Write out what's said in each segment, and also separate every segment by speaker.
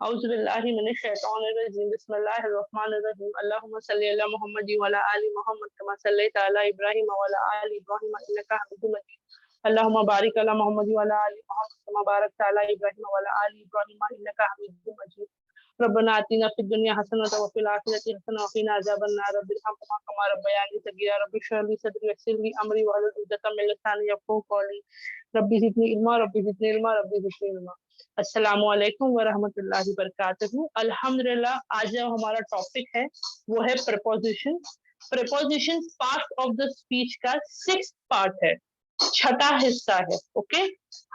Speaker 1: औज़ुबिल्लाहि मिनश्शैतानिर्रजीम बिस्मिल्लाहिर्रहमानिर्रहीम अल्लाहुम्मा सल्लि अला मुहम्मद व अला आलि मुहम्मद कमा सल्लैता अला इब्राहीम व अला आलि इब्राहीम इन्नका हमीदुम मजीद अल्लाहुम्मा बारिक अला मुहम्मद व अला आलि मुहम्मद कमा बारकता अला इब्राहीम व अला आलि इब्राहीम इन्नका हमीदुम मजीद रब्बना आतिना फिद दुनिया हसनतन व फिल आखिरति हसनतन व क़िना अज़ाबन्नार रब्बिरहमहुमा कमा रब्बयानी सगीरा रब्बि इश्रह ली सदरी वयस्सिर ली अमरी वहलुल उक़दतम मिन लिसानी यफ़क़हू क़ौली रब्बि ज़िदनी इल्मा रब्बि ज़िदनी इल्मा रब्बि ज़िदनी इल्मा। अस्सलामु अलैकुम व रहमतुल्लाहि व बरकातुहू। अल्हम्दुलिल्लाह, आज जो हमारा टॉपिक है वो है preposition. Preposition part of the speech का 6th पार्ट है, छठा हिस्सा है। ओके,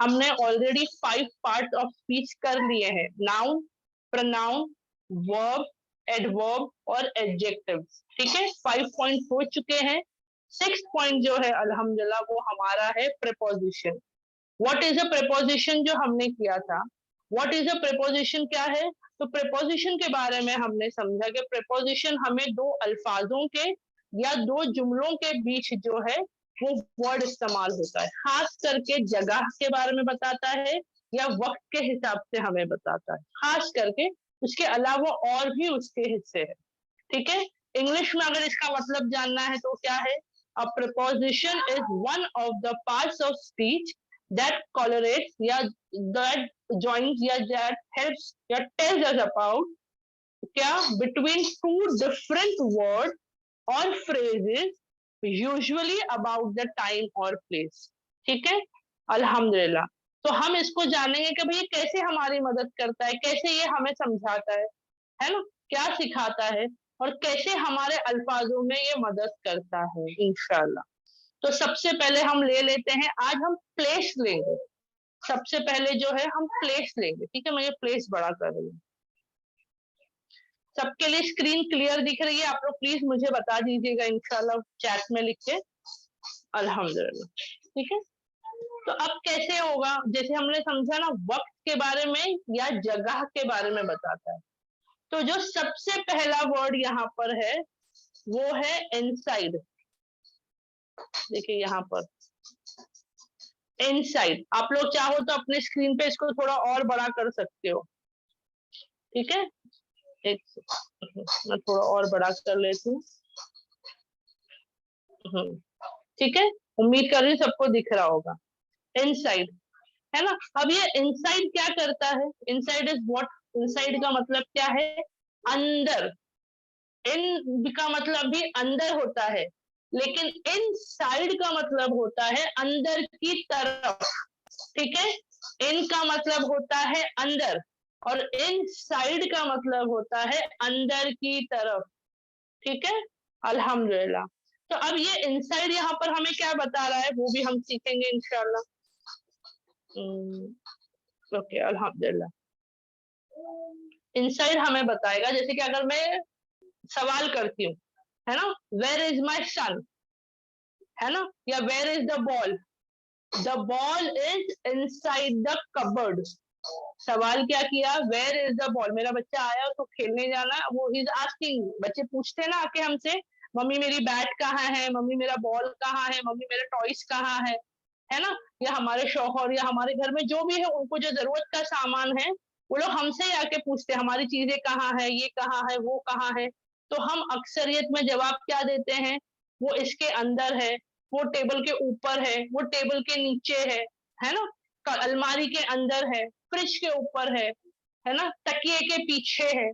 Speaker 1: हमने ऑलरेडी 5 पार्ट ऑफ स्पीच कर लिए हैं, नाउन, प्रोनाउन, वर्ब, एडवर्ब और एडजेक्टिव। ठीक है, 5 पॉइंट हो चुके हैं। 6th पॉइंट जो है अल्हम्दुलिल्लाह वो हमारा है preposition. What is a preposition जो हमने किया था। व्हाट इज अ प्रीपोजिशन क्या है? तो प्रीपोजिशन के बारे में हमने समझा कि प्रीपोजिशन हमें दो अल्फाजों के या दो जुमलों के बीच जो है वो वर्ड इस्तेमाल होता है, खास करके जगह के बारे में बताता है या वक्त के हिसाब से हमें बताता है, खास करके। उसके अलावा और भी उसके हिस्से हैं। ठीक है, इंग्लिश में अगर इसका मतलब जानना है तो क्या है? अ preposition is one of the parts of speech that correlates या that joins या that helps या tells us about क्या between two different words or phrases usually about the time or place। ठीक है, अल्हम्दुलिल्लाह। तो हम इसको जानेंगे कि भाई कैसे हमारी मदद करता है, कैसे ये हमें समझाता है ना, क्या सिखाता है और कैसे हमारे अल्फाजों में ये मदद करता है इंशाल्लाह। तो सबसे पहले हम ले लेते हैं, आज हम प्लेस लेंगे। सबसे पहले जो है हम प्लेस लेंगे। ठीक है, मैं ये प्लेस बड़ा कर रही हूँ। सबके लिए स्क्रीन क्लियर दिख रही है? आप लोग प्लीज मुझे बता दीजिएगा इंशाल्लाह चैट में लिख के। अल्हम्दुलिल्लाह। ठीक है, तो अब कैसे होगा? जैसे हमने समझा ना, वक्त के बारे में या जगह के बारे में बताता है। तो जो सबसे पहला वर्ड यहाँ पर है वो है इनसाइड। देखिए यहाँ पर इनसाइड, आप लोग चाहो तो अपने स्क्रीन पे इसको थोड़ा और बड़ा कर सकते हो। ठीक है, एक मैं थोड़ा और बड़ा कर लेती हूँ। ठीक है, उम्मीद कर रही हूँ सबको दिख रहा होगा। इनसाइड है ना। अब ये इनसाइड क्या करता है? Inside is what? इनसाइड का मतलब क्या है? अंदर। इन का मतलब भी अंदर होता है, लेकिन इनसाइड का मतलब होता है अंदर की तरफ। ठीक है, इन का मतलब होता है अंदर और इनसाइड का मतलब होता है अंदर की तरफ। ठीक है, अल्हम्दुलिल्लाह। तो अब ये इनसाइड यहाँ पर हमें क्या बता रहा है वो भी हम सीखेंगे इंशाल्लाह। ओके, अल्हम्दुलिल्लाह। इनसाइड हमें बताएगा, जैसे कि अगर मैं सवाल करती हूँ, है ना, वेयर इज माई सन, है ना, या where is the ball. The ball is inside the cupboard. सवाल क्या किया? Where is the ball. मेरा बच्चा आया, उसको खेलने जाना, वो इज आस्किंग। बच्चे पूछते हैं ना आके हमसे, मम्मी मेरी बैट कहाँ है, मम्मी मेरा बॉल कहाँ है, मम्मी मेरे टॉयज कहाँ है ना। या हमारे शौहर या हमारे घर में जो भी है, उनको जो जरूरत का सामान है वो लोग हमसे ही आके पूछते हैं, हमारी चीजें कहाँ है, ये कहाँ है, वो कहाँ है। तो हम अक्सरियत में जवाब क्या देते हैं? वो इसके अंदर है, वो टेबल के ऊपर है, वो टेबल के नीचे है ना, अलमारी के अंदर है, फ्रिज के ऊपर है ना, तकिए के पीछे है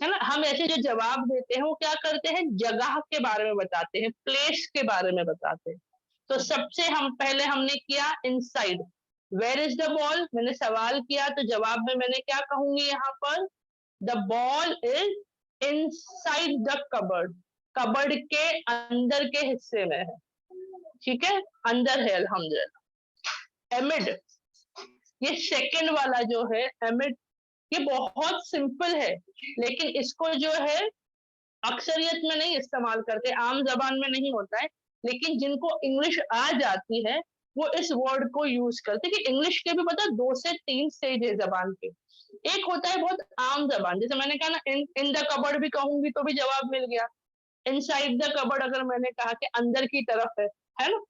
Speaker 1: ना। हम ऐसे जो जवाब देते हैं वो क्या करते हैं? जगह के बारे में बताते हैं, प्लेस के बारे में बताते हैं। तो सबसे हम पहले हमने किया inside. Where is the ball, मैंने सवाल किया तो जवाब में मैंने क्या कहूंगी यहाँ पर? The ball is inside the cupboard. Cupboard के अंदर के हिस्से में है। ठीक है, अंदर है अल्हम्दुलिल्लाह। एमिड, ये सेकंड वाला जो है एमिड, ये बहुत सिंपल है, लेकिन इसको जो है अक्सरियत में नहीं इस्तेमाल करते, आम जबान में नहीं होता है, लेकिन जिनको इंग्लिश आ जाती है वो इस वर्ड को यूज करते हैं। कि इंग्लिश के भी पता 2 से 3 स्टेज है जबान के। एक होता है बहुत आम जबान, जैसे मैंने कहा ना, इन द कबर्ड भी कहूंगी तो भी जवाब मिल गया। इनसाइड द कबर्ड अगर मैंने कहा कि अंदर की तरफ है ना।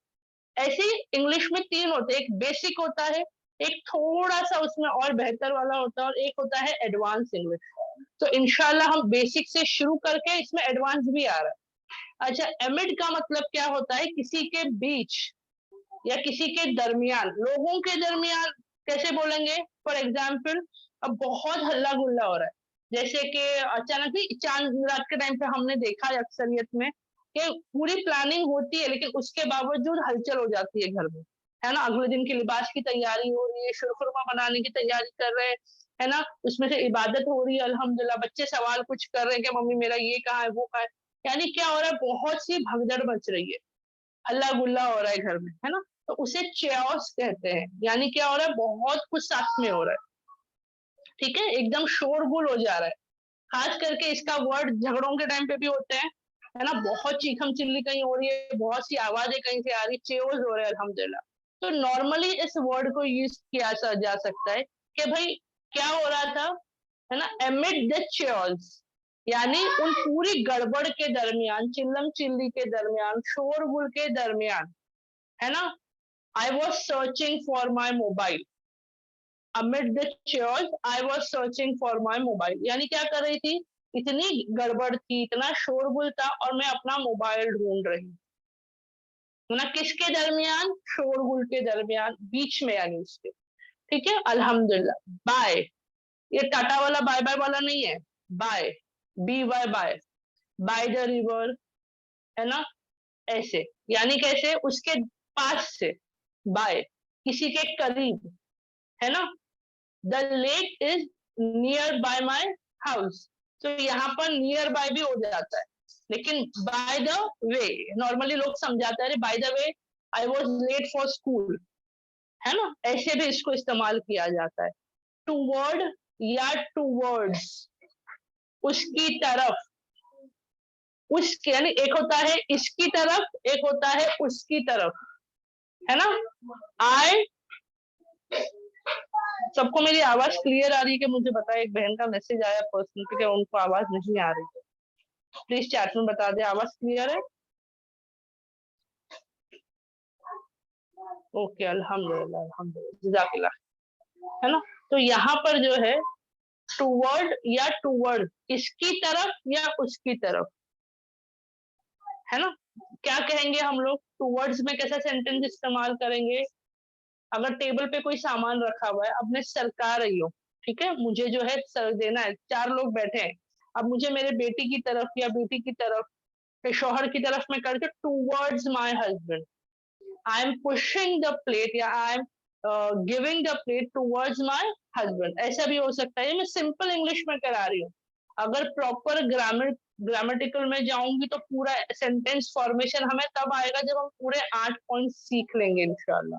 Speaker 1: ऐसे ही इंग्लिश में 3 होते हैं, एक बेसिक होता है, एक थोड़ा सा उसमें और बेहतर वाला होता है, और एक होता है एडवांस इंग्लिश। तो इंशाल्लाह हम बेसिक से शुरू करके इसमें एडवांस भी आ रहा है। अच्छा, एमिड का मतलब क्या होता है? किसी के बीच या किसी के दरमियान, लोगों के दरमियान कैसे बोलेंगे? फॉर एग्जाम्पल, अब बहुत हल्ला गुल्ला हो रहा है, जैसे कि अचानक ही चांद रात के टाइम पे हमने देखा है अक्सरियत में कि पूरी प्लानिंग होती है लेकिन उसके बावजूद हलचल हो जाती है घर में, है ना। अगले दिन की लिबास की तैयारी हो रही है, शुरखुरमा बनाने की तैयारी कर रहे हैं, है ना, उसमें से इबादत हो रही है अल्हम्दुलिल्लाह, बच्चे सवाल कुछ कर रहे हैं कि मम्मी मेरा ये कहाँ है वो कहाँ है, यानी क्या हो रहा है, बहुत सी भगदड़ मच रही है, हल्ला गुल्ला हो रहा है घर में, है ना। तो उसे chaos कहते हैं, यानी क्या हो रहा है, बहुत कुछ साथ में हो रहा है, ठीक है, एकदम शोरगुल हो जा रहा है। खास करके इसका वर्ड झगड़ों के टाइम पे भी होते हैं, है ना, बहुत चीखम चिल्ली कहीं हो रही है, बहुत सी आवाजें कहीं से आ रही, चेओस हो रहे हैं अल्हम्दुलिल्लाह। तो नॉर्मली इस वर्ड को यूज किया जा सकता है कि भाई क्या हो रहा था, है ना, एमिड द चेओस, यानी उन पूरी गड़बड़ के दरमियान, चिल्लम चिल्ली के दरमियान, शोरगुल के दरमियान, है ना, I was searching for my mobile. Amid the chaos, I was searching for my mobile. यानी क्या कर रही थी? इतनी गड़बड़ थी, इतना शोरगुल था और मैं अपना मोबाइल ढूंढ रही हूँ। ना किसके दरमियान? शोरगुल के दरमियान, बीच में, यानी उसके, ठीक है, अल्हम्दुलिल्लाह। बाय, ये टाटा वाला बाय बाय वाला नहीं है, by, B Y by, by the river, है ना, ऐसे, यानी कैसे? उसके पास से, बाय, किसी के करीब, है ना। The lake is near by my house, तो यहाँ पर नियर बाय भी हो जाता है, लेकिन बाय द वे नॉर्मली लोग समझाते हैं, by the way I was late for school, है ना, ऐसे भी इसको इस्तेमाल किया जाता है। टूवर्ड या टूवर्ड्स, उसकी तरफ, उसके, यानी एक होता है इसकी तरफ, एक होता है उसकी तरफ, है ना। आई, सबको मेरी आवाज क्लियर आ रही है कि मुझे बताए? एक बहन का मैसेज आया पर्सनल पे कि उनको आवाज नहीं आ रही है, प्लीज चैट में बता दे आवाज क्लियर है। ओके, अल्हम्दुलिल्लाह अल्हम्दुलिल्लाह, जज़ाकल्लाह, है ना। तो यहाँ पर जो है टूवर्ड या टूवर्ड, इसकी तरफ या उसकी तरफ, है ना। क्या कहेंगे हम लोग टूवर्ड्स में? कैसा सेंटेंस इस्तेमाल करेंगे? अगर टेबल पे कोई सामान रखा हुआ है, अब मैं सरका रही हूँ, ठीक है, मुझे जो है सर देना है, 4 लोग बैठे हैं, अब मुझे मेरे बेटी की तरफ या बेटी की तरफ, फिर शौहर की तरफ में करके towards my husband, I am pushing the plate या I am giving the plate towards my husband, ऐसा भी हो सकता है। ये मैं सिंपल इंग्लिश में करा रही हूँ, अगर प्रॉपर ग्रामेटिकल में जाऊंगी तो पूरा सेंटेंस फॉर्मेशन हमें तब आएगा जब हम पूरे 8 पॉइंट सीख लेंगे इंशाल्लाह,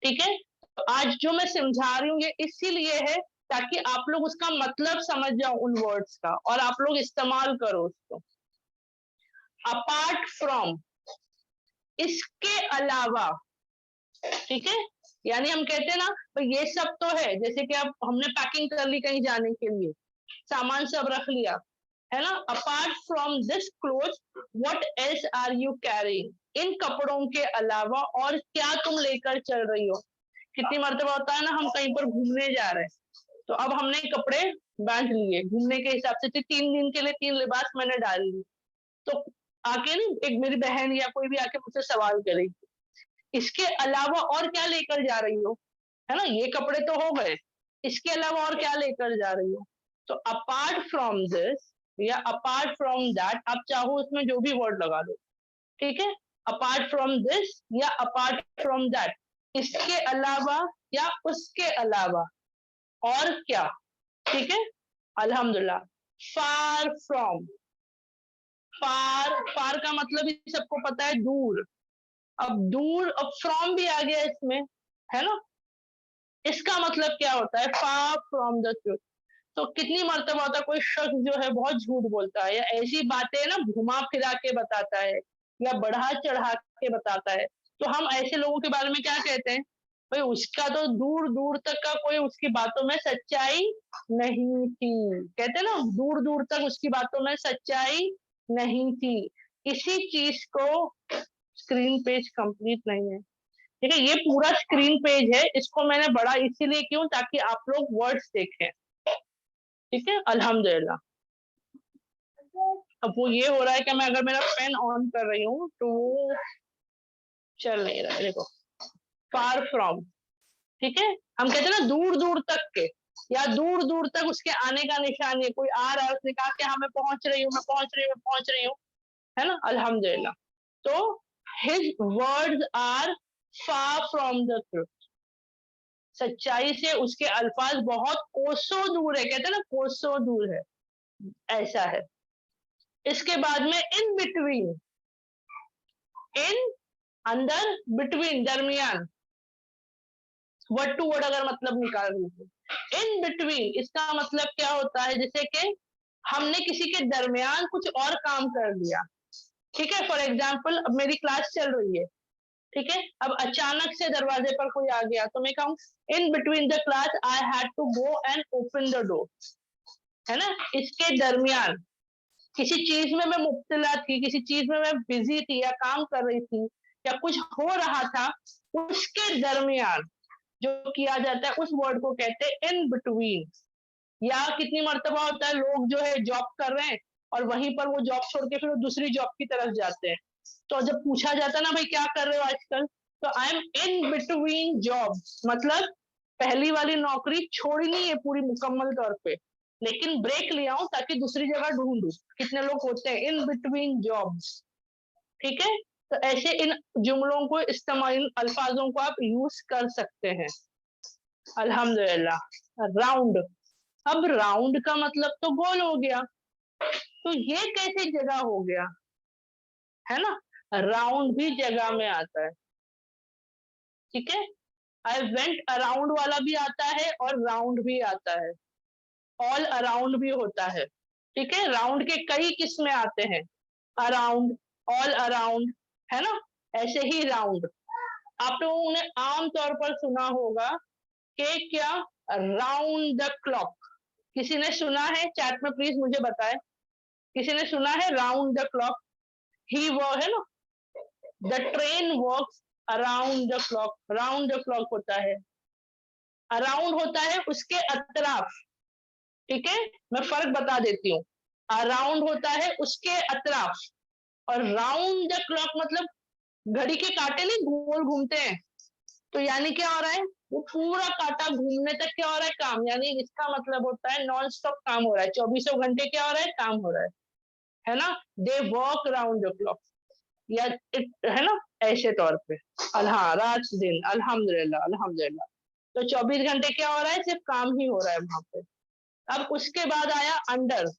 Speaker 1: ठीक है। तो आज जो मैं समझा रही हूँ ये इसीलिए है ताकि आप लोग उसका मतलब समझ जाओ उन वर्ड्स का, और आप लोग इस्तेमाल करो उसको। अपार्ट फ्रॉम, इसके अलावा, ठीक है, यानी हम कहते हैं ना तो ये सब तो है, जैसे कि अब हमने पैकिंग कर ली कहीं जाने के लिए, सामान सब रख लिया, है ना। Apart from this cloth what else are you carrying, इन कपड़ों के अलावा और क्या तुम लेकर चल रही हो। कितनी मर्तबा होता है ना हम कहीं पर घूमने जा रहे हैं, तो अब हमने कपड़े बांध लिए घूमने के हिसाब से, 3 दिन के लिए 3 लिबास मैंने डाल ली, तो आके ना एक मेरी बहन या कोई भी आके मुझसे सवाल करेगी इसके अलावा और क्या लेकर जा रही हो, है ना, ये कपड़े तो हो गए, इसके अलावा और क्या लेकर जा रही हो। तो अपार्ट फ्रॉम दिस या अपार्ट फ्रॉम दैट, आप चाहो उसमें जो भी वर्ड लगा दो, ठीक है, अपार्ट फ्रॉम दिस या अपार्ट फ्रॉम दैट, इसके अलावा या उसके अलावा और क्या, ठीक है, अल्हम्दुलिल्लाह। फार फ्रॉम, फार, फार का मतलब ही सबको पता है, दूर, अब दूर, अब फ्रॉम भी आ गया इसमें, है ना। इसका मतलब क्या होता है? फार फ्रॉम द ट्रूथ। तो कितनी मर्तबा होता है कोई शख्स जो है बहुत झूठ बोलता है या ऐसी बातें ना घुमा फिरा के बताता है या बढ़ा चढ़ा के बताता है, तो हम ऐसे लोगों के बारे में क्या कहते हैं? भाई उसका तो दूर दूर तक का कोई उसकी बातों में सच्चाई नहीं थी, कहते हैं ना दूर दूर तक उसकी बातों में सच्चाई नहीं थी। इसी चीज को, स्क्रीन पेज कंप्लीट नहीं है, ठीक है, ये पूरा स्क्रीन पेज है, इसको मैंने बड़ा इसीलिए क्यों, ताकि आप लोग वर्ड्स देखें। ठीक है, अल्हम्दुलिल्लाह। अब वो ये हो रहा है कि मैं अगर मेरा पेन ऑन कर रही हूँ तो वो चल नहीं रहा है, देखो, फार फ्रॉम। ठीक है, हम कहते हैं ना दूर दूर तक के, या दूर दूर तक उसके आने का निशान है, कोई आ रहा है उसने कहा कि हाँ मैं पहुंच रही हूँ, मैं पहुंच रही हूँ, मैं पहुंच रही हूँ, है ना, अल्हम्दुलिल्लाह। तो his words are far from the truth, सच्चाई से उसके अल्फाज बहुत कोसों दूर है, कहते हैं ना कोसों दूर है, ऐसा है। इसके बाद में इन बिटवीन, इन अंदर, बिटवीन दरमियान, वर्ड टू वर्ड अगर मतलब निकाल दीजिए। इन बिटवीन इसका मतलब क्या होता है, जैसे कि हमने किसी के दरमियान कुछ और काम कर लिया। ठीक है, फॉर एग्जाम्पल अब मेरी क्लास चल रही है, ठीक है, अब अचानक से दरवाजे पर कोई आ गया तो मैं कहूँ in between the class I had to go and open the door, है ना। इसके दरमियान किसी चीज में मैं मुब्तला थी, किसी चीज में मैं बिजी थी या काम कर रही थी या कुछ हो रहा था, उसके दरमियान जो किया जाता है उस वर्ड को कहते हैं इन बिटवीन। या कितनी मर्तबा होता है लोग जो है जॉब कर रहे हैं और वहीं पर वो जॉब छोड़ के फिर वो दूसरी जॉब की तरफ जाते हैं, तो जब पूछा जाता है ना भाई क्या कर रहे हो आजकल, तो I am in between job, मतलब पहली वाली नौकरी छोड़नी है पूरी मुकम्मल तौर पे, लेकिन ब्रेक लिया हूं ताकि दूसरी जगह ढूंढूं। कितने लोग होते हैं इन बिटवीन जॉब्स। ठीक है, तो ऐसे इन जुमलों को, इस्तेमाल, इन अल्फाजों को आप यूज कर सकते हैं। अल्हम्दुलिल्लाह। राउंड, अब राउंड का मतलब तो गोल हो गया, तो ये कैसे जगह हो गया, है ना, राउंड भी जगह में आता है। ठीक है, आई वेंट अराउंड वाला भी आता है और राउंड भी आता है, ऑल अराउंड भी होता है। ठीक है, राउंड के कई किस्में आते हैं, अराउंड, ऑल अराउंड, है ना, ऐसे ही राउंड। आप लोगों ने आमतौर पर सुना होगा कि क्या, राउंड द क्लॉक, किसी ने सुना है चैट में प्लीज मुझे बताएं, किसी ने सुना है राउंड द क्लॉक, ही वो है ना, the train works around the clock, round the clock होता है। अराउंड होता है उसके अतराफ, ठीक है, मैं फर्क बता देती हूँ। अराउंड होता है उसके अतराफ, और राउंड द क्लॉक मतलब घड़ी के कांटे नहीं गोल घूमते हैं, तो यानी क्या हो रहा है, वो पूरा कांटा घूमने तक क्या हो रहा है, काम, यानी इसका मतलब होता है नॉन स्टॉप काम हो रहा है, 24 घंटे क्या हो रहा है, काम हो रहा है ना। They work round the clock, या है ना, ऐसे तौर पे। हाँ, रात दिन, अल्हम्दुलिल्लाह अल्हम्दुलिल्लाह। तो 24 घंटे क्या हो रहा है, सिर्फ काम ही हो रहा है वहां पे। अब उसके बाद आया अंडर।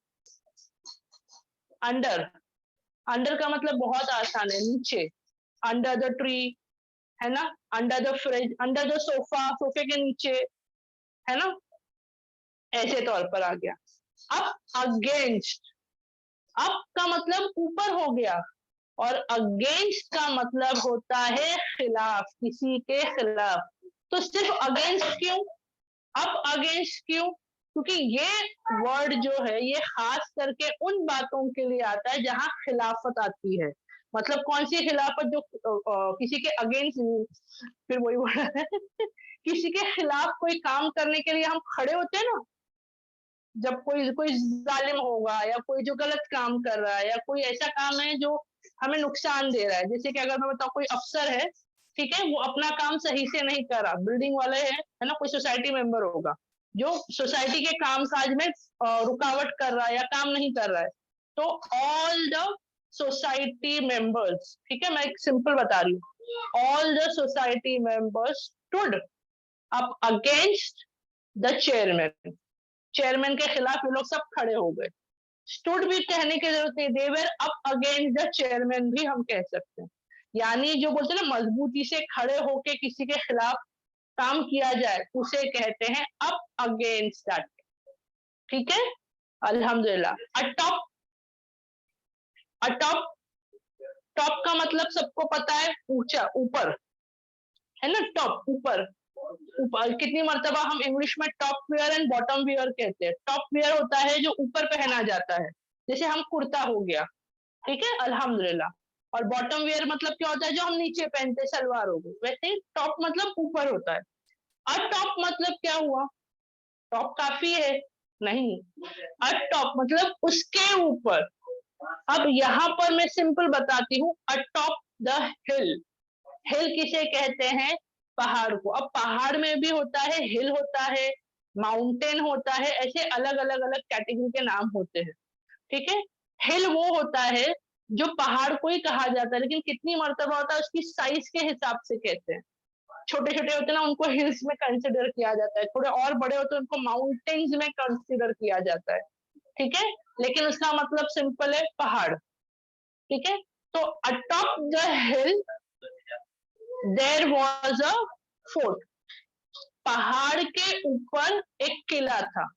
Speaker 1: अंडर, अंडर का मतलब बहुत आसान है, नीचे, अंडर द ट्री, है ना, under the fridge, under the sofa, सोफे के नीचे, है ना, ऐसे तौर पर आ गया। अब अगेंस्ट, अप का मतलब ऊपर हो गया, और अगेंस्ट का मतलब होता है खिलाफ, किसी के खिलाफ। तो सिर्फ अगेंस्ट क्यों, अप अगेंस्ट क्यों, क्योंकि ये वर्ड जो है ये खास करके उन बातों के लिए आता है जहां खिलाफत आती है। मतलब कौन सी खिलाफत, जो किसी के अगेंस्ट, फिर वही वर्ड है किसी के खिलाफ कोई काम करने के लिए हम खड़े होते हैं ना, जब कोई कोई जालिम होगा या कोई जो गलत काम कर रहा है या कोई ऐसा काम है जो हमें नुकसान दे रहा है, जैसे कि अगर मैं बताऊं कोई अफसर है, ठीक है, वो अपना काम सही से नहीं कर रहा, बिल्डिंग वाले है ना, कोई सोसाइटी मेंबर होगा जो सोसाइटी के काम काज में रुकावट कर रहा है या काम नहीं कर रहा है, तो ऑल द सोसाइटी मेंबर्स, ठीक है, मैं एक सिंपल बता रही हूँ, all the society members stood up against the chairman, chairman के खिलाफ ये लोग सब खड़े हो गए। स्टूड भी कहने की जरूरत नहीं, दे वर अप अगेंस्ट द चेयरमैन भी हम कह सकते हैं, यानी जो बोलते हैं ना मजबूती से खड़े होके किसी के खिलाफ काम किया जाए उसे कहते हैं अप अगेंस्ट दैट। ठीक है, अल्हम्दुलिल्लाह। अटॉप, अटॉप, टॉप का मतलब सबको पता है, ऊंचा, ऊपर, है ना, टॉप, ऊपर, ऊपर। कितनी मर्तबा हम इंग्लिश में top wear and bottom wear कहते हैं। टॉप वेयर होता है जो ऊपर पहना जाता है, जैसे हम कुर्ता हो गया, ठीक है, अल्हम्दुलिल्लाह। और बॉटम वेयर मतलब क्या होता है, जो हम नीचे पहनते, सलवार हो गई। वैसे ही टॉप मतलब ऊपर होता है। अब टॉप मतलब क्या हुआ, टॉप काफी है, नहीं, अब टॉप मतलब उसके ऊपर। अब यहाँ पर मैं सिंपल बताती हूँ, अटॉप द हिल। हिल किसे कहते हैं, पहाड़ को। अब पहाड़ में भी होता है, हिल होता है, माउंटेन होता है, ऐसे अलग अलग अलग कैटेगरी के नाम होते हैं, ठीक है। हिल वो होता है जो पहाड़ को ही कहा जाता है, लेकिन कितनी मर्तबा होता है उसकी साइज के हिसाब से कहते हैं। छोटे छोटे होते हैं ना, उनको हिल्स में कंसिडर किया जाता है, थोड़े और बड़े होते हैं उनको माउंटेन्स में कंसिडर किया जाता है, ठीक है। लेकिन उसका मतलब सिंपल है, पहाड़, ठीक है। तो atop the hill there was a fort, पहाड़ के ऊपर एक किला था।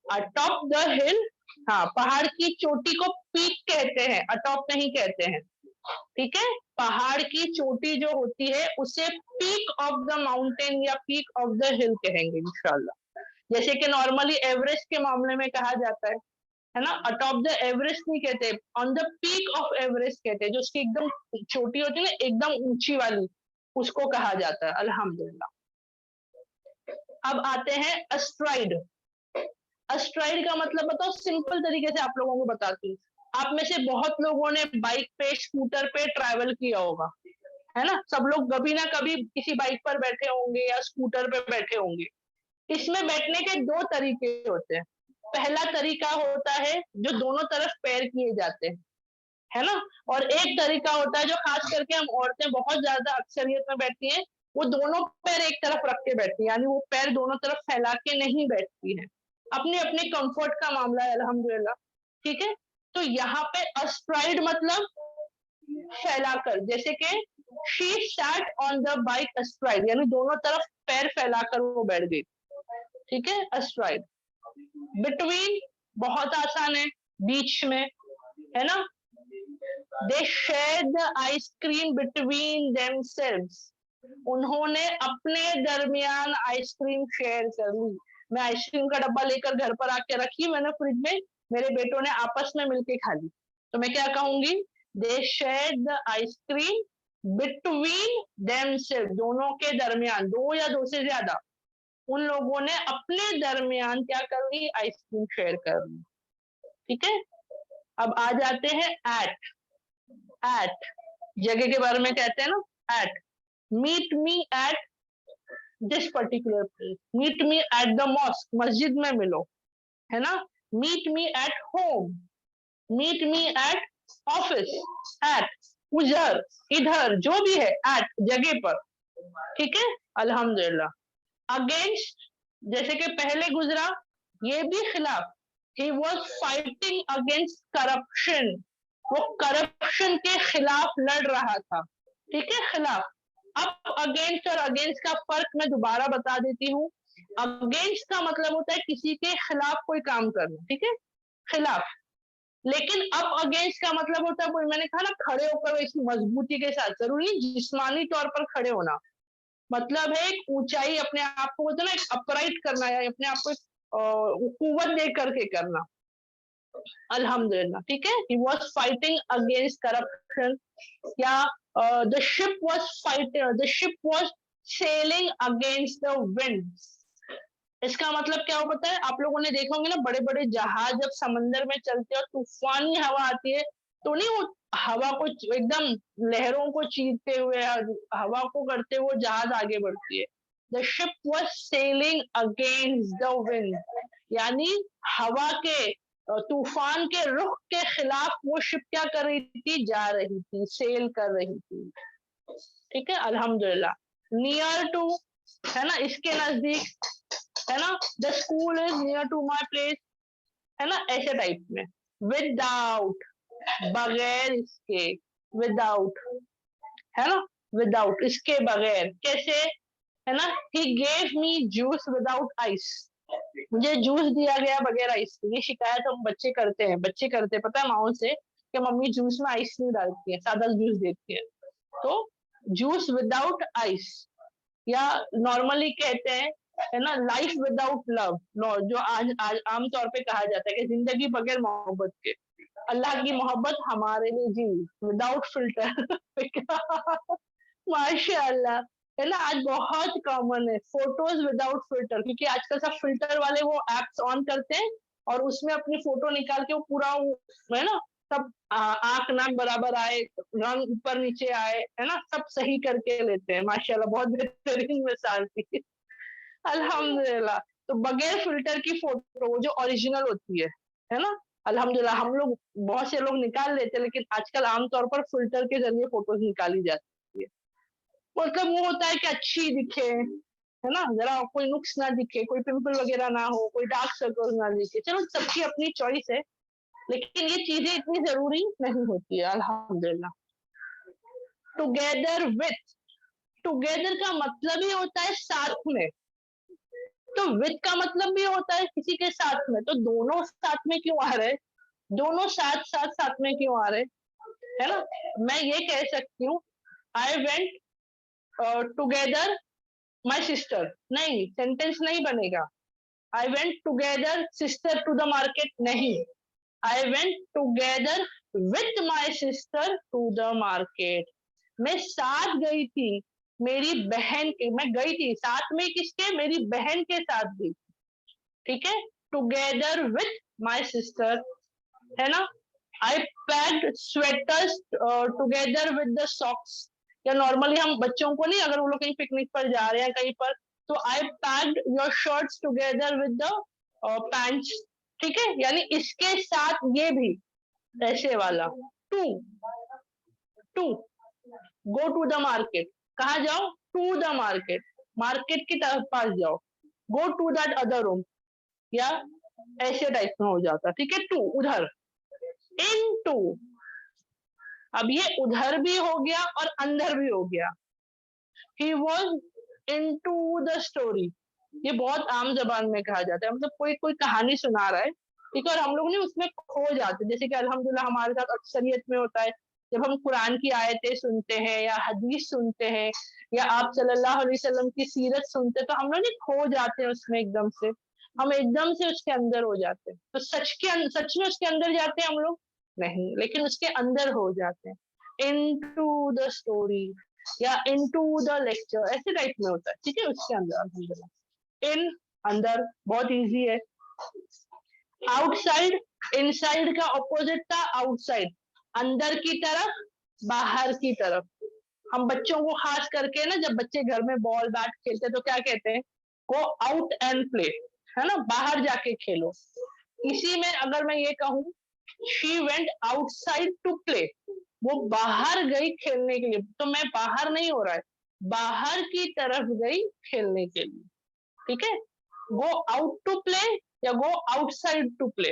Speaker 1: अटॉप द हिल, हाँ, पहाड़ की चोटी को पीक कहते हैं, अटॉप नहीं कहते हैं, ठीक है। पहाड़ की चोटी जो होती है उसे पीक ऑफ द माउंटेन या पीक ऑफ द हिल कहेंगे इंशाल्लाह। जैसे कि नॉर्मली एवरेस्ट के मामले में कहा जाता है ना, अटॉप द एवरेस्ट नहीं कहते, on the peak of Everest कहते हैं, जो उसकी एकदम छोटी होती है ना, एकदम ऊंची वाली, उसको कहा जाता है। अल्हम्दुलिल्लाह। अब आते हैं अस्ट्राइड। अस्ट्राइड का मतलब बताओ, सिंपल तरीके से आप लोगों को बताती हूँ। आप में से बहुत लोगों ने बाइक पे, स्कूटर पे ट्रैवल किया होगा, है ना, सब लोग कभी ना कभी किसी बाइक पर बैठे होंगे या स्कूटर पे बैठे होंगे। इसमें बैठने के दो तरीके होते हैं। पहला तरीका होता है जो दोनों तरफ पैर किए जाते हैं, है ना, और एक तरीका होता है जो खास करके हम औरतें बहुत ज्यादा अक्सरियत में बैठती हैं, वो दोनों पैर एक तरफ रख के बैठती है, यानी वो पैर दोनों तरफ फैला के नहीं बैठती है। अपने अपने कंफर्ट का मामला है, अल्हम्दुलिल्लाह, ठीक है। तो यहाँ पे अस्ट्राइड मतलब फैलाकर, जैसे कि she sat on the bike astride, यानी दोनों तरफ पैर फैलाकर वो बैठ गई, ठीक है, अस्ट्राइड। बिटवीन बहुत आसान है, बीच में, है ना। They share the ice cream between themselves, उन्होंने अपने दरमियान आइसक्रीम शेयर कर ली। मैं आइसक्रीम का डब्बा लेकर घर पर आके रखी मैंने फ्रिज में, मेरे बेटों ने आपस में मिलके खा ली, तो मैं क्या कहूंगी, they share the ice cream between themselves, दोनों के दरमियान, दो या दो से ज्यादा, उन लोगों ने अपने दरमियान क्या कर ली, आइसक्रीम शेयर कर ली, ठीक है। अब आ जाते हैं एट। एट जगह के बारे में कहते हैं ना, at, meet me at this particular place, meet me at the mosque, मस्जिद में मिलो, है ना। Meet me at home, meet me at office, at उधर, इधर, जो भी है, एट जगह पर, ठीक है। अल्हम्दुलिल्लाह। अगेंस्ट, जैसे कि पहले गुजरा, ये भी खिलाफ, ही वॉज फाइटिंग अगेंस्ट करप्शन, वो करप्शन के खिलाफ लड़ रहा था, ठीक है, खिलाफ। अब अगेंस्ट और अगेंस्ट का फर्क मैं दोबारा बता देती हूँ। अगेंस्ट का मतलब होता है किसी के खिलाफ कोई काम करना, ठीक है, खिलाफ। लेकिन अब अगेंस्ट का मतलब होता है, मैंने कहा ना, खड़े होकर इसकी मजबूती के साथ, जरूरी जिस्मानी तौर पर खड़े होना, मतलब है एक ऊंचाई, अपने आप को बोलते ना, एक अपराइट करना, या अपने आप को कुव्वत दे करके करना। अल्हम्दुलिल्लाह, ठीक है। He was fighting against corruption, या the ship was fighting, the ship was sailing against the wind. इसका मतलब क्या हो पता है, आप लोगों ने देखा होंगे ना, बड़े बड़े जहाज जब समंदर में चलते हैं और तूफानी हवा आती है, तो नहीं वो हवा को एकदम लहरों को चीरते हुए, हवा को करते हुए जहाज आगे बढ़ती है। The ship was sailing against the wind, यानी हवा के, तूफान के रुख के खिलाफ वो शिप क्या कर रही थी, जा रही थी, सेल कर रही थी, ठीक है। अल्हम्दुलिल्लाह। नियर टू, है ना, इसके नजदीक, है ना, the school is near to my place, है ना, ऐसे टाइप में। विदाउट, बगैर इसके, विदाउट, है ना, विदाउट इसके बगैर, कैसे, है ना। He gave me juice without ice, मुझे जूस दिया गया बगैर आइस। ये शिकायत हम बच्चे करते हैं, बच्चे करते हैं, पता है, माओ से, कि मम्मी जूस में आइस नहीं डालती है, सादा जूस देती है। तो जूस विदाउट आइस, या नॉर्मली कहते हैं, है ना, लाइफ विदाउट लव, जो आज आज आमतौर पे कहा जाता है कि जिंदगी बगैर मोहब्बत के। अल्लाह की मोहब्बत हमारे लिए जी, विदाउट फिल्टर। माशाल्लाह, है ना, आज बहुत कॉमन है फोटोज विदाउट फिल्टर, क्योंकि आजकल सब फिल्टर वाले वो एप्स ऑन करते हैं और उसमें अपनी फोटो निकाल के वो पूरा है ना, सब आंख नाक बराबर आए, रंग ऊपर नीचे आए, है ना, सब सही करके लेते हैं। माशाल्लाह, बहुत बेहतरीन मिसाल थी। अल्हम्दुलिल्लाह। तो बगैर फिल्टर की फोटो वो जो ओरिजिनल होती है ना, अल्हम्दुलिल्लाह हम लोग बहुत से लोग निकाल लेते हैं, लेकिन आजकल आमतौर पर फिल्टर के जरिए फोटोज निकाली जाती है। मतलब वो होता है कि अच्छी दिखे, है ना, जरा कोई नुक्स ना दिखे, कोई पिंपल वगैरह ना हो, कोई डार्क सर्कल ना दिखे। चलो सबकी अपनी चॉइस है, लेकिन ये चीजें इतनी जरूरी नहीं होती है अल्हम्दुलिल्लाह। टुगेदर विथ, टुगेदर का मतलब ही होता है साथ में, तो विथ का मतलब भी होता है किसी के साथ में। तो दोनों साथ में क्यों आ रहे, दोनों साथ साथ साथ में क्यों आ रहे, है ना। मैं ये कह सकती हूँ I went together my sister, नहीं, सेंटेंस नहीं बनेगा। I went together sister to the market, नहीं, I went together with my sister to the market. मैं साथ गई थी मेरी बहन के, मैं गई थी साथ में किसके, मेरी बहन के साथ गई, ठीक है। टुगेदर विथ माई सिस्टर, है ना। I packed sweaters together with the socks, या नॉर्मली हम बच्चों को नहीं, अगर वो लोग कहीं पिकनिक पर जा रहे हैं कहीं पर, तो I packed your shirts together with the pants, ठीक है। यानी इसके साथ ये भी, ऐसे वाला। To, to, go to the market, कहा जाओ, टू द मार्केट, मार्केट की तरफ पास जाओ। Go to that other room, या ऐसे टाइप में हो जाता, ठीक है। टू उधर, इन टू, अब ये उधर भी हो गया और अंदर भी हो गया। He was into the story, ये बहुत आम जबान में कहा जाता है, मतलब कोई कोई कहानी सुना रहा है, ठीक है, और हम लोग ने उसमें खो जाते, जैसे कि अल्हम्दुलिल्लाह हमारे साथ अक्सरियत में होता है, जब हम कुरान की आयतें सुनते हैं या हदीस सुनते हैं या आप सल्लल्लाहु अलैहि वसल्लम की सीरत सुनते हैं, तो हम लोग नहीं खो जाते हैं उसमें एकदम से, हम एकदम से उसके अंदर हो जाते हैं। तो सच में उसके अंदर जाते हैं हम लोग नहीं, लेकिन उसके अंदर हो जाते हैं। इनटू द स्टोरी या इनटू द लेक्चर, ऐसे टाइप में होता है, ठीक है, उसके अंदर अल्हम्दुलिल्लाह। इन, अंदर, बहुत इजी है। आउटसाइड, इनसाइड का ऑपोजिट था आउटसाइड, अंदर की तरफ, बाहर की तरफ। हम बच्चों को खास करके ना, जब बच्चे घर में बॉल बैट खेलते तो क्या कहते हैं, गो आउट एंड प्ले, है ना, बाहर जाके खेलो। इसी में अगर मैं ये कहूँ, she went outside to play, वो बाहर गई खेलने के लिए, तो मैं बाहर नहीं हो रहा है, बाहर की तरफ गई खेलने के लिए, ठीक है। गो आउट टू प्ले या गो आउटसाइड टू प्ले,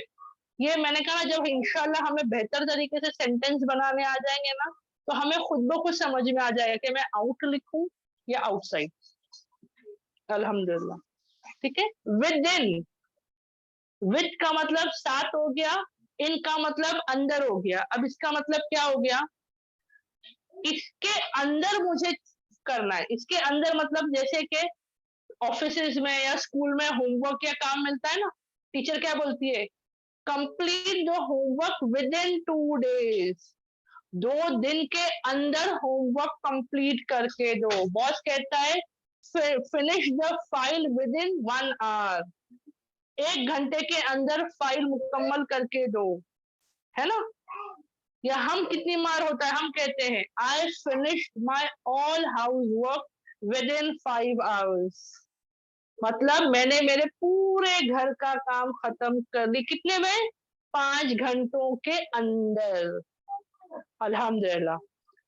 Speaker 1: ये मैंने कहा जब इंशाल्लाह हमें बेहतर तरीके से सेंटेंस बनाने आ जाएंगे ना, तो हमें खुद ब खुद समझ में आ जाएगा कि मैं आउट लिखूं या आउटसाइड। अल्हम्दुलिल्लाह, ठीक है। विद इन, विद का मतलब साथ हो गया, इन का मतलब अंदर हो गया। अब इसका मतलब क्या हो गया, इसके अंदर मुझे करना है, इसके अंदर मतलब जैसे कि ऑफिस में या स्कूल में होमवर्क या काम मिलता है ना, टीचर क्या बोलती है, complete the homework with in 2 days, 2 दिन के अंदर होमवर्क कंप्लीट करके दो। बॉस कहता है finish the file with in 1 hour, 1 घंटे के अंदर फाइल मुकम्मल करके दो, है ना। या हम कितनी मार होता है, हम कहते हैं I finish my all house work with in 5 hours, मतलब मैंने मेरे पूरे घर का काम खत्म कर ली, कितने में, 5 घंटों के अंदर। अल्हम्दुलिल्लाह।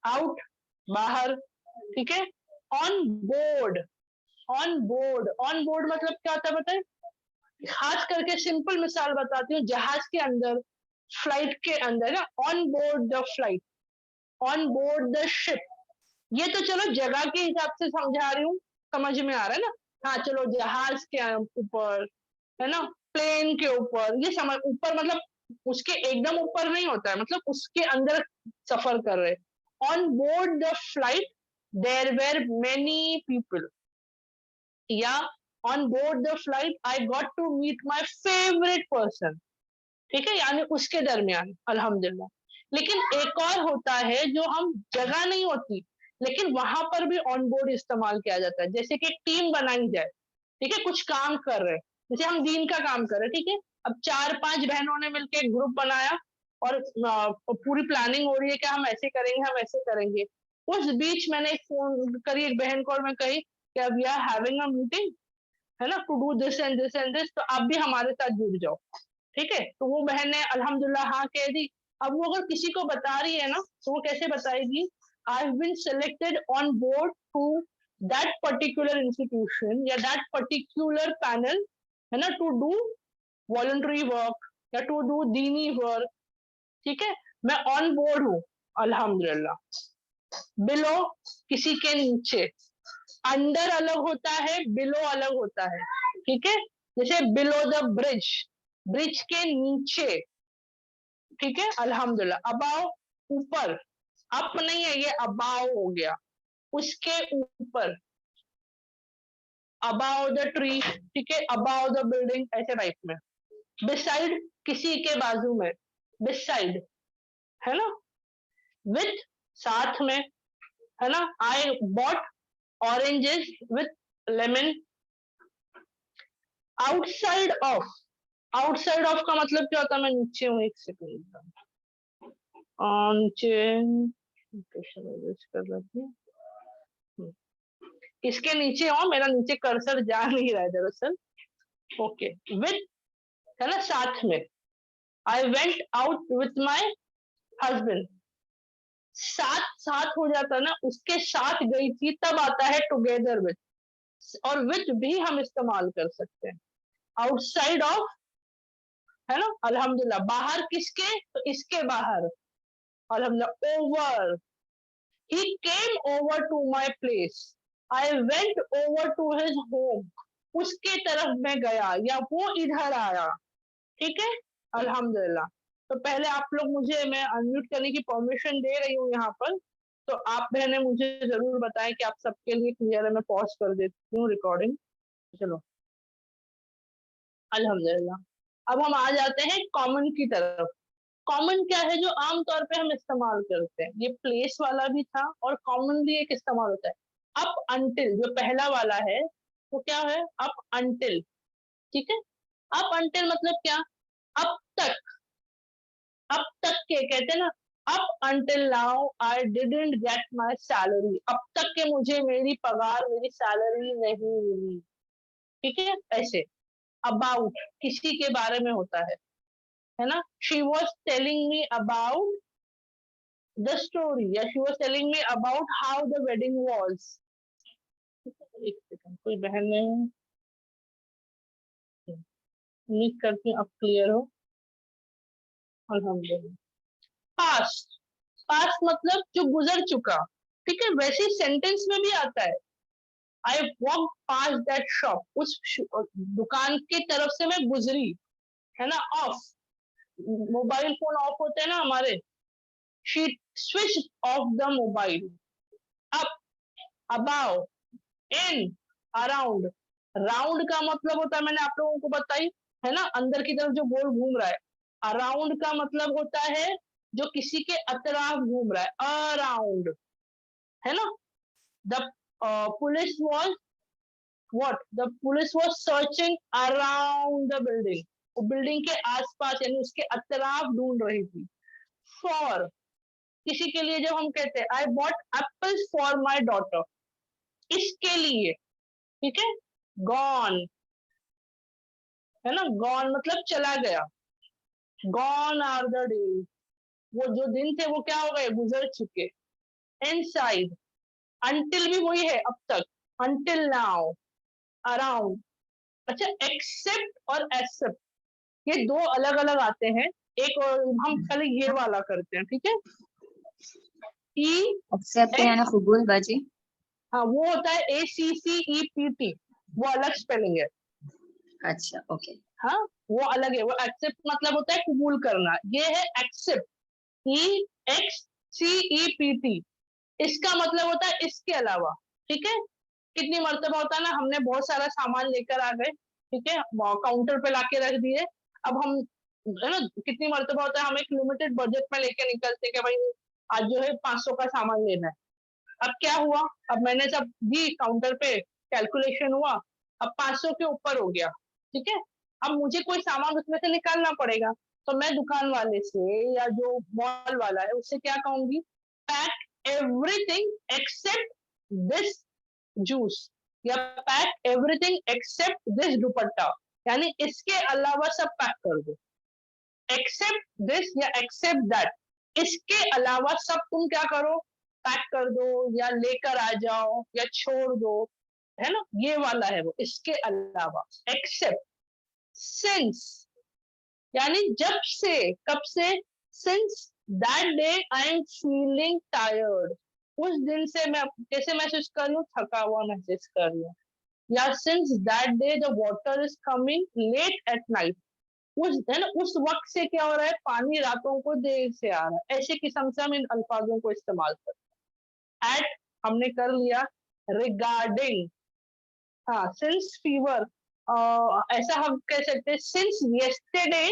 Speaker 1: आउट, बाहर, ठीक है। On board, on board, on board मतलब क्या होता है बताए, खास करके सिंपल मिसाल बताती हूँ, जहाज के अंदर, फ्लाइट के अंदर ना, on board the flight, on board the ship, ये तो चलो जगह के हिसाब से समझा रही हूँ, समझ में आ रहा है ना। हाँ चलो, जहाज के ऊपर, है ना, प्लेन के ऊपर, ये समझ, ऊपर मतलब उसके एकदम ऊपर नहीं होता है, मतलब उसके अंदर सफर कर रहे। On board the flight there were many people, या on board the flight I got to meet my favourite person, ठीक है, यानी उसके दरमियान अल्हम्दुलिल्लाह। लेकिन एक और होता है जो हम जगह नहीं होती, लेकिन वहां पर भी ऑन बोर्ड इस्तेमाल किया जाता है। जैसे कि एक टीम बनाई जाए, ठीक है, कुछ काम कर रहे हैं, जैसे हम दीन का काम कर रहे हैं, ठीक है, अब 4-5 बहनों ने मिलकर एक ग्रुप बनाया और पूरी प्लानिंग हो रही है कि हम ऐसे करेंगे, हम ऐसे करेंगे। उस बीच मैंने एक फोन करी एक बहन को और मैं कही कि we are having a meeting, है ना, to do this and this and this, तो आप भी हमारे साथ जुड़ जाओ। ठीक है, तो वो बहन ने अल्हम्दुलिल्लाह हाँ कह दी। अब वो अगर किसी को बता रही है ना, तो वो कैसे बताएगी, I have been selected on board to that particular institution या दैट पर्टिकुलर पैनल, है ना, टू डू वॉलंटरी वर्क या टू डू दीनी वर्क। ठीक है, मैं ऑन बोर्ड हूँ अल्हम्दुलिल्लाह। बिलो किसी के नीचे, अंडर अलग होता है, बिलो अलग होता है। ठीक है, जैसे बिलो द ब्रिज, ब्रिज के नीचे। ठीक है, अल्हम्दुलिल्लाह। अबाव ऊपर, अप नहीं है ये, अबाव हो गया, उसके ऊपर। अबाव द ट्री, ठीक है, अबाव द बिल्डिंग, ऐसे टाइप में। बिसाइड किसी के बाजू में, बिसाइड, है ना। विथ साथ में, है ना, I bought oranges with lemon. Outside of, outside of का मतलब क्या होता है, मैं नीचे हूँ, एक सेकंड नीचे कर लेती हूँ, इसके नीचे हो, मेरा नीचे कर्सर जा नहीं रहा है दरअसल। ओके, विथ, है ना, साथ में। I went out with my husband, साथ साथ हो जाता है ना, उसके साथ गई थी, तब आता है टुगेदर विथ, और विथ भी हम इस्तेमाल कर सकते हैं। आउटसाइड ऑफ, है ना, अल्हम्दुलिल्लाह। बाहर किसके, तो इसके बाहर, अल्हम्दुलिल्लाह। Over, he came over to my place, I went over to his home, उसके तरफ मैं गया या वो इधर आया। ठीक है, अल्हम्दुलिल्लाह। तो पहले आप लोग मुझे, मैं अनम्यूट करने की परमिशन दे रही हूँ यहाँ पर, तो आप बहने मुझे जरूर बताएं कि आप सबके लिए क्लियर है। मैं पॉज कर देती हूँ रिकॉर्डिंग। चलो, अल्हम्दुलिल्लाह। अब हम आ जाते हैं कॉमन की तरफ। कॉमन क्या है जो आमतौर पे हम इस्तेमाल करते हैं, ये प्लेस वाला भी था और कॉमनली एक इस्तेमाल होता है। अप अंटिल जो पहला वाला है वो क्या है, अप अंटिल। ठीक है, अप अंटिल मतलब क्या, अब तक, अब तक के कहते हैं ना, up until now I didn't get my salary, अब तक के मुझे मेरी पगार, मेरी सैलरी नहीं मिली। ठीक है, ऐसे। अबाउट किसी के बारे में होता है ना। She was telling me about the story या she was telling me about how the wedding was. एक सेकंड, कोई बहन ने, उम्मीद करती हूँ अब क्लियर हो, अल्हम्दुलिल्लाह। पास्ट, पास्ट मतलब जो गुजर चुका। ठीक है, वैसे सेंटेंस में भी आता है, I walk pass that shop, उस दुकान की तरफ से मैं गुजरी, है ना। ऑफ, मोबाइल फोन ऑफ होते हैं ना हमारे, she switch off the mobile. Up, above, in, around. Round का मतलब होता है, मैंने आप लोगों को बताई, है ना, अंदर की तरफ जो गोल घूम रहा है। अराउंड का मतलब होता है जो किसी के अतराफ घूम रहा है, अराउंड, है ना। The police was what, the police was searching around the building, वो बिल्डिंग के आसपास यानी उसके अतराफ ढूंढ रही थी। फॉर, किसी के लिए जब हम कहते हैं I bought apples for my daughter, इसके लिए। ठीक है, गॉन, है ना, गॉन मतलब चला गया। गॉन आर द डेज, वो जो दिन थे वो क्या हो गए, गुजर चुके। इनसाइड, अंटिल भी वही है अब तक, अंटिल नाउ, अराउंड। अच्छा, एक्सेप्ट और एक्सेप्ट ये दो अलग अलग आते हैं। एक और हम पहले ये वाला करते हैं, ठीक है। ई
Speaker 2: एक्सेप्ट यानी कबूल बाजी।
Speaker 1: हाँ, वो होता है ACCEPT, वो अलग स्पेलिंग है।
Speaker 2: अच्छा, ओके।
Speaker 1: हाँ, वो अलग है। वो एक्सेप्ट मतलब होता है कबूल करना, ये है एक्सेप्ट, EXCEPT। इसका मतलब होता है इसके अलावा। ठीक है, कितनी मर्तबा होता है ना, हमने बहुत सारा सामान लेकर आ गए, ठीक है, काउंटर पे लाके रख दिए, अब हम है ना, कितनी मर्तबा होता है हम एक लिमिटेड बजट में लेके निकलते हैं कि भाई आज जो है 500 का सामान लेना है। अब क्या हुआ, अब मैंने जब दी काउंटर पे, कैलकुलेशन हुआ, अब 500 के ऊपर हो गया, ठीक है। अब मुझे कोई सामान उसमें से निकालना पड़ेगा, तो मैं दुकान वाले से या जो मॉल वाला है उससे क्या कहूंगी, pack everything except this juice, या pack everything except this dupatta, यानी इसके अलावा सब पैक कर दो। एक्सेप्ट दिस या एक्सेप्ट दैट, इसके अलावा सब तुम क्या करो, पैक कर दो या लेकर आ जाओ या छोड़ दो, है ना, ये वाला है वो, इसके अलावा। एक्सेप्ट, सिंस, यानी जब से, कब से, since that day I am feeling tired, उस दिन से मैं कैसे महसूस कर रही हूँ, थका हुआ महसूस कर रही हूँ। या since that day the water is coming late at night, उस है ना, उस वक्त से क्या हो रहा है, पानी रातों को देर से आ रहा है। ऐसे किस्म से हम इन अल्फाजों को इस्तेमाल करते हैं। एट हमने कर लिया, रिगार्डिंग, हाँ, सिंस फीवर, ऐसा हम कह सकते हैं, सिंस येस्टरडे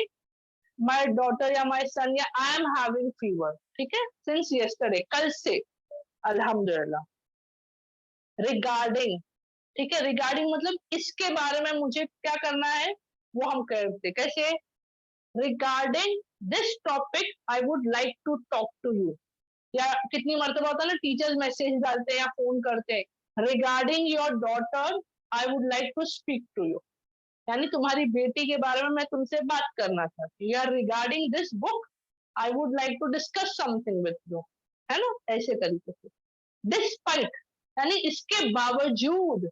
Speaker 1: माय डॉटर या माय सन या आई एम हैविंग फीवर, ठीक है, सिंस येस्टरडे, कल से, अल्हम्दुलिल्लाह। रिगार्डिंग, ठीक है, रिगार्डिंग मतलब इसके बारे में मुझे क्या करना है, वो हम करते कैसे, regarding this topic I would like to talk to you, या कितनी मर्तबा होता है ना, टीचर्स मैसेज डालते हैं या फोन करते हैं, regarding your daughter I would like to speak to you, यानी तुम्हारी बेटी के बारे में मैं तुमसे बात करना चाहती हूँ, या regarding this book I would like to discuss something with you, है ना, ऐसे तरीके से। डिस्पाइट, यानी इसके बावजूद,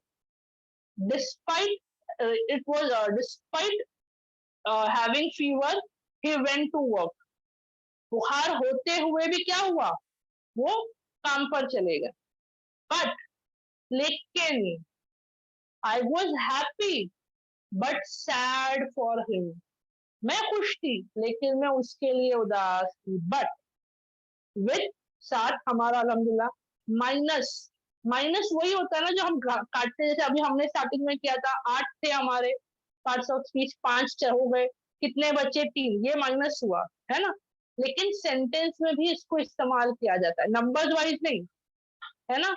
Speaker 1: despite it was despite having fever he went to work, बुखार होते हुए भी क्या हुआ, वो काम पर चले गए। बट, लेकिन, I was happy but sad for him, मैं खुश थी लेकिन मैं उसके लिए उदास थी। बट, विथ, साथ, हमारा अल्हम्दुलिल्लाह, माइनस, माइनस वही होता है ना जो हम काटते हैं, जैसे अभी हमने स्टार्टिंग में किया था, 8 थे हमारे, 530 5 हो गए, कितने बचे, 3, ये माइनस हुआ, है ना। लेकिन सेंटेंस में भी इसको इस्तेमाल किया जाता है, नंबर्स वाइज नहीं, है ना।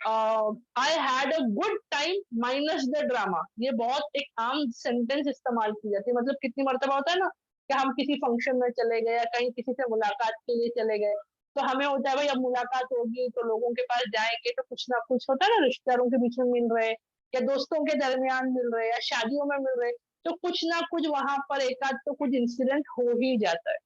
Speaker 1: I had a good time minus the drama, ये बहुत एक आम सेंटेंस इस्तेमाल की जाती है, मतलब कितनी मर्तबा होता है ना कि हम किसी फंक्शन में चले गए या कहीं किसी से मुलाकात के लिए चले गए, तो हमें होता है भाई अब मुलाकात होगी तो लोगों के पास जाएंगे तो कुछ ना कुछ होता है ना, रिश्तेदारों के बीच में मिल रहे या दोस्तों के दरमियान मिल रहे या शादियों में मिल रहे, तो कुछ ना कुछ वहां पर एक आध तो कुछ इंसिडेंट हो ही जाता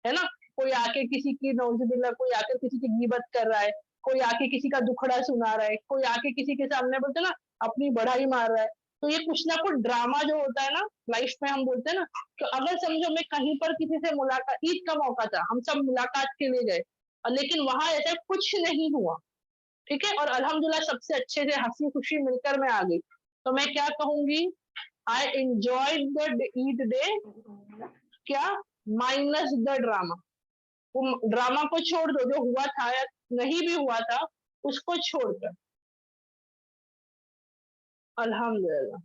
Speaker 1: है ना। कोई आके किसी की नौजुबिल्ला, कोई आके किसी की गीबत कर रहा है, कोई आके किसी का दुखड़ा सुना रहा है, कोई आके किसी के सामने बोलते ना अपनी बढ़ाई मार रहा है, तो ये कुछ ना कुछ ड्रामा जो होता है ना लाइफ में, हम बोलते हैं ना, तो अगर समझो मैं कहीं पर किसी से मुलाकात, ईद का मौका था, हम सब मुलाकात के लिए गए, लेकिन वहां ऐसा कुछ नहीं हुआ, ठीक है, और अल्हम्दुलिल्लाह सबसे अच्छे से हंसी खुशी मिलकर मैं आ गई, तो मैं क्या कहूंगी, I enjoyed the Eid day, क्या, माइनस द ड्रामा, वो ड्रामा को छोड़ दो, जो हुआ था या नहीं भी हुआ था उसको छोड़कर, अल्हम्दुलिल्लाह,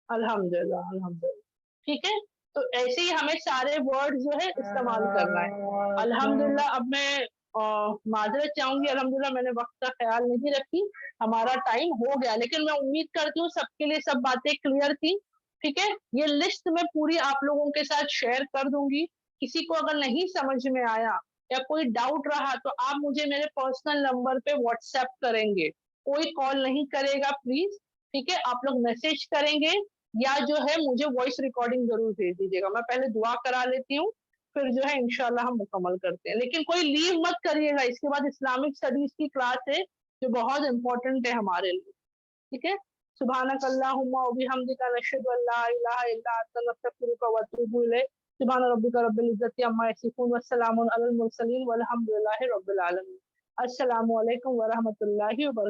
Speaker 1: अल्हम्दुलिल्लाह, अल्हम्दुलिल्लाह, ठीक है। तो ऐसे ही हमें सारे वर्ड जो है इस्तेमाल करना है। अल्हम्दुलिल्लाह, अब मैं माजरत चाहूंगी, अल्हम्दुलिल्लाह मैंने वक्त का ख्याल नहीं रखी, हमारा टाइम हो गया, लेकिन मैं उम्मीद करती हूँ सबके लिए सब बातें क्लियर थी, ठीक है। ये लिस्ट मैं पूरी आप लोगों के साथ शेयर कर दूंगी, किसी को अगर नहीं समझ में आया या कोई डाउट रहा तो आप मुझे मेरे पर्सनल नंबर पे व्हाट्सएप करेंगे, कोई कॉल नहीं करेगा प्लीज, ठीक है, आप लोग मैसेज करेंगे या जो है मुझे वॉइस रिकॉर्डिंग जरूर भेज दीजिएगा, मैं पहले दुआ करा लेती हूँ, फिर जो है इंशाल्लाह हम मुकम्मल करते हैं, लेकिन कोई लीव मत करिएगा, इसके बाद इस्लामिक स्टडीज की क्लास है जो बहुत इंपॉर्टेंट है हमारे लिए, ठीक है। सुबहानक अल्लाहुम्मा व बिहम्दिका नशहदु अल्ला इलाहा इल्ला अंता नस्तगफिरुका व अतूबु इलैक, सुबहान रब्बिका रब्बिल इज्जति अम्मा यसिफून व सलामुन अलल मुरसलीन वल्हम्दुलिल्लाहि रब्बिल आलमीन। अस्सलामु अलैकुम व रहमतुल्लाहि व बरकातहू।